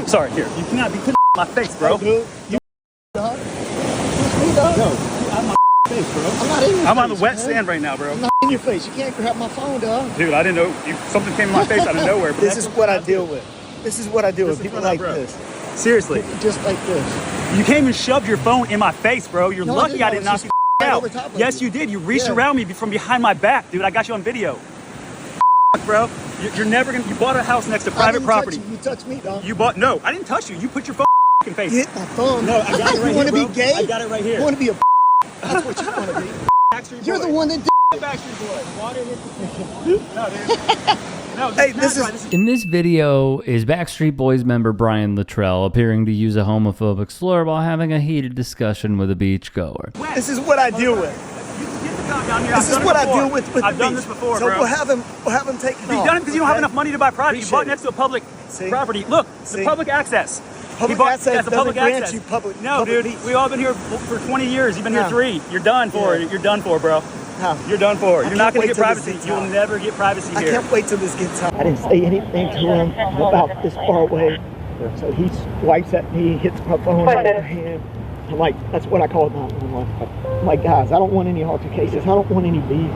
Sorry, here. You cannot be putting in my face, bro. Hey, dude. You dog? Push me, dog? No, I'm my face, bro. I'm not in your face. I'm on the wet man. sand right now, bro. I'm not in your face. You can't grab my phone, dog. Dude, I didn't know. Something came in my face out of nowhere. This is what I deal with. This is what I deal with. People like this. Seriously. People just like this. You came and shoved your phone in my face, bro. You're lucky I didn't knock you out. Yes, you did. You reached around me from behind my back, dude. I got you on video. Bro, you're never gonna. You bought a house next to private property. You touched me, dog. You bought. No, I didn't touch you. You put your phone in face. You hit my phone. No, I got it right You want here, to be gay? I got it right here. You want to be a That's what you want to be. Backstreet You're Boys. the one that did. Backstreet Boys. Water hit the No, dude. No, hey, this is... In this video is Backstreet Boys member Brian Littrell appearing to use a homophobic slur while having a heated discussion with a beachgoer. This is what I deal with. This is what I deal with I've done this before, so bro. we'll have him take it off. You've done it because you don't have enough money to buy property. You bought next to a public property. Look, the public access. Public access doesn't grant you public. No, dude, we all been here for 20 years. You've been here 3. You're done for. You're done for, bro. You're done for. You're not going to get privacy. You'll never get privacy here. I can't wait till this gets out. I didn't say anything to him about this far away. So he swipes at me, hits my phone out of my hand. I'm like, that's what I call it. I'm like, guys, I don't want any altercations. I don't want any beef.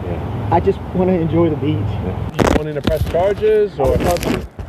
I just want to enjoy the beach. You wanting to press charges or?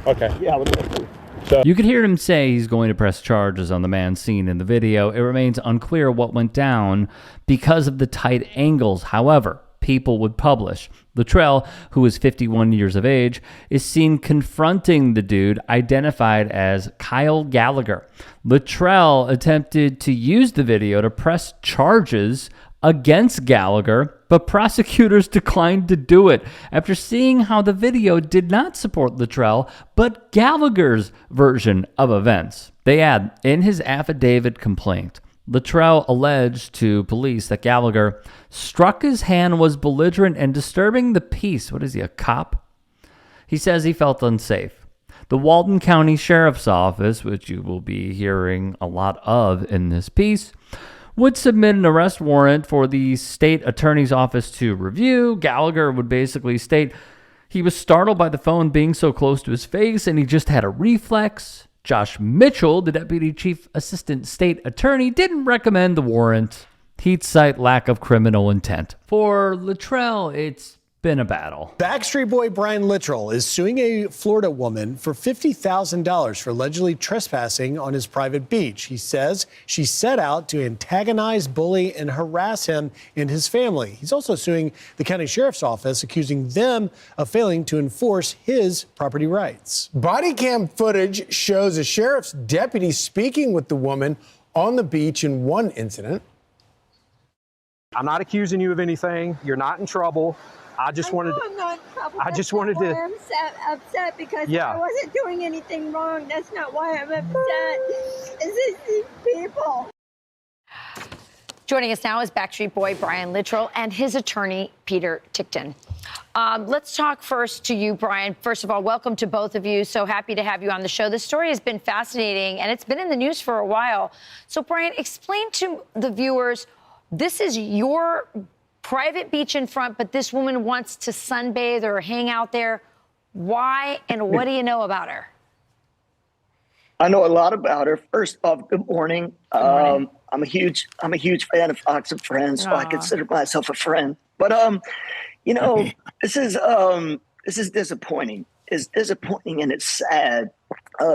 Okay. Yeah, I would love to. So you could hear him say he's going to press charges on the man seen in the video. It remains unclear what went down because of the tight angles. However, people would publish. Littrell, who is 51 years of age, is seen confronting the dude identified as Kyle Gallagher. Littrell attempted to use the video to press charges against Gallagher, but prosecutors declined to do it after seeing how the video did not support Littrell, but Gallagher's version of events. They add, in his affidavit complaint, Littrell alleged to police that Gallagher struck his hand, was belligerent and disturbing the peace. What is he, a cop? He says he felt unsafe. The Walton County Sheriff's Office, which you will be hearing a lot of in this piece, would submit an arrest warrant for the state attorney's office to review. Gallagher would basically state he was startled by the phone being so close to his face and he just had a reflex. Josh Mitchell, the deputy chief assistant state attorney, didn't recommend the warrant. He'd cite lack of criminal intent. For Littrell, it's been a battle. Backstreet Boy Brian Littrell is suing a Florida woman for $50,000 for allegedly trespassing on his private beach. He says she set out to antagonize, bully, and harass him and his family. He's also suing the county sheriff's office, accusing them of failing to enforce his property rights. Body cam footage shows a sheriff's deputy speaking with the woman on the beach in one incident. I'm not accusing you of anything. You're not in trouble. I just wanted. I'm not in trouble. I just wanted to. I'm upset because I wasn't doing anything wrong. That's not why I'm upset. It's these people. Joining us now is Backstreet Boy Brian Littrell and his attorney Peter Tickton. Let's talk first to you, Brian. First of all, welcome to both of you. So happy to have you on the show. This story has been fascinating, and it's been in the news for a while. So, Brian, explain to the viewers. This is your private beach in front, but this woman wants to sunbathe or hang out there. Why, and what do you know about her? I know a lot about her. First off, good morning. I'm a huge fan of Fox and Friends, so I consider myself a friend. But you know, this is disappointing. It's disappointing and it's sad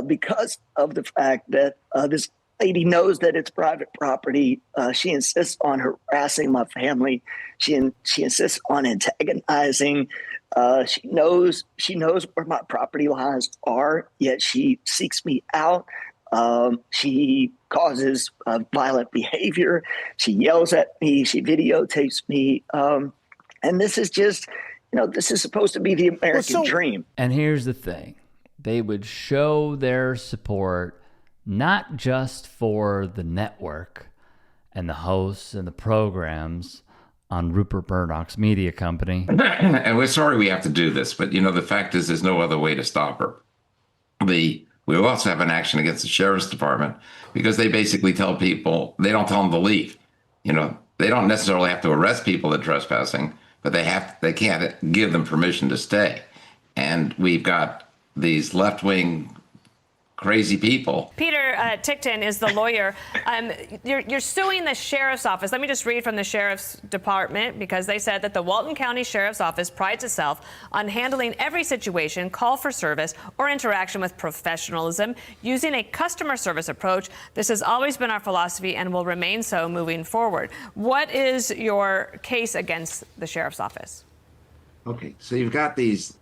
because of the fact that this lady knows that it's private property. She insists on harassing my family. She insists on antagonizing. She knows where my property lines are, yet she seeks me out. She causes violent behavior. She yells at me. She videotapes me. And this is just, this is supposed to be the American dream. And here's the thing. They would show their support not just for the network and the hosts and the programs on Rupert Murdoch's media company. And we're sorry we have to do this, but the fact is there's no other way to stop her. We also have an action against the sheriff's department because they basically tell people, they don't tell them to leave. They don't necessarily have to arrest people at trespassing, but they can't give them permission to stay. And we've got these left-wing crazy people. Peter Tickton is the lawyer. You're suing the sheriff's office. Let me just read from the sheriff's department, because they said that the Walton County Sheriff's Office prides itself on handling every situation, call for service, or interaction with professionalism, using a customer service approach. This has always been our philosophy and will remain so moving forward. What is your case against the sheriff's office? Okay, so you've got these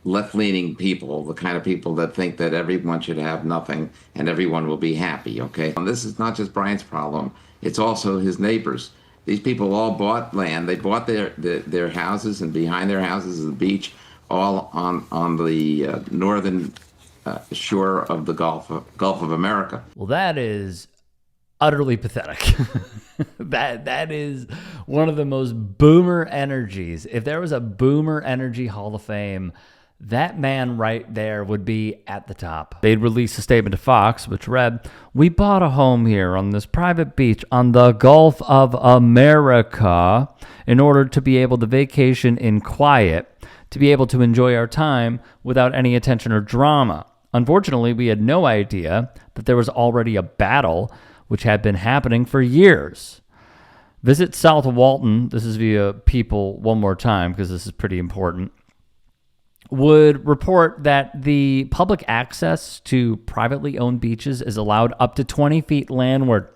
left-leaning people, the kind of people that think that everyone should have nothing and everyone will be happy, okay? And this is not just Brian's problem, it's also his neighbors. These people all bought land. They bought their houses, and behind their houses is the beach, all on the northern shore of the Gulf of America. Well, that is utterly pathetic. That is one of the most boomer energies. If there was a boomer energy Hall of Fame, that man right there would be at the top. They'd release a statement to Fox, which read, "We bought a home here on this private beach on the Gulf of America in order to be able to vacation in quiet, to be able to enjoy our time without any attention or drama. Unfortunately, we had no idea that there was already a battle which had been happening for years. Visit South Walton," this is via People one more time because this is pretty important, "would report that the public access to privately owned beaches is allowed up to 20 feet landward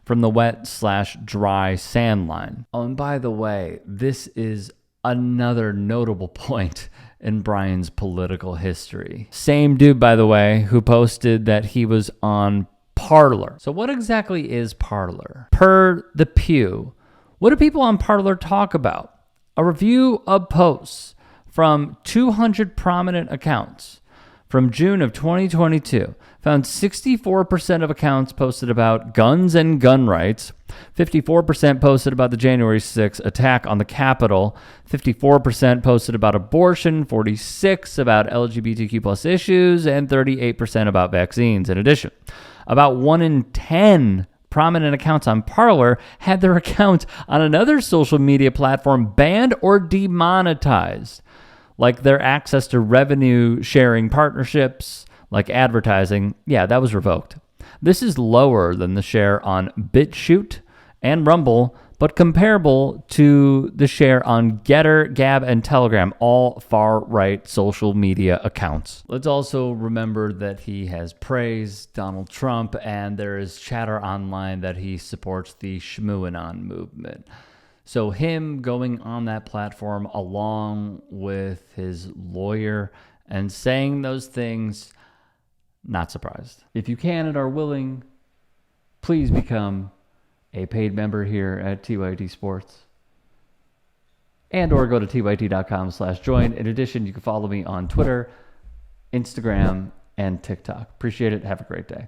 from the wet/dry sand line." Oh, and by the way, this is another notable point in Brian's political history. Same dude, by the way, who posted that he was on Parler. So what exactly is Parler? Per The Pew, what do people on Parler talk about? A review of posts from 200 prominent accounts from June of 2022 found 64% of accounts posted about guns and gun rights, 54% posted about the January 6th attack on the Capitol, 54% posted about abortion, 46% about LGBTQ plus issues, and 38% about vaccines. In addition, about 1 in 10 prominent accounts on Parler had their account on another social media platform banned or demonetized, like their access to revenue sharing partnerships, like advertising. Yeah, that was revoked. This is lower than the share on BitChute and Rumble, but comparable to the share on Getter, Gab, and Telegram, all far-right social media accounts. Let's also remember that he has praised Donald Trump, and there is chatter online that he supports the Shmooanon movement. So him going on that platform along with his lawyer and saying those things, not surprised. If you can and are willing, please become a paid member here at TYT Sports, and or go to tyt.com/join. In addition, you can follow me on Twitter, Instagram, and TikTok. Appreciate it. Have a great day.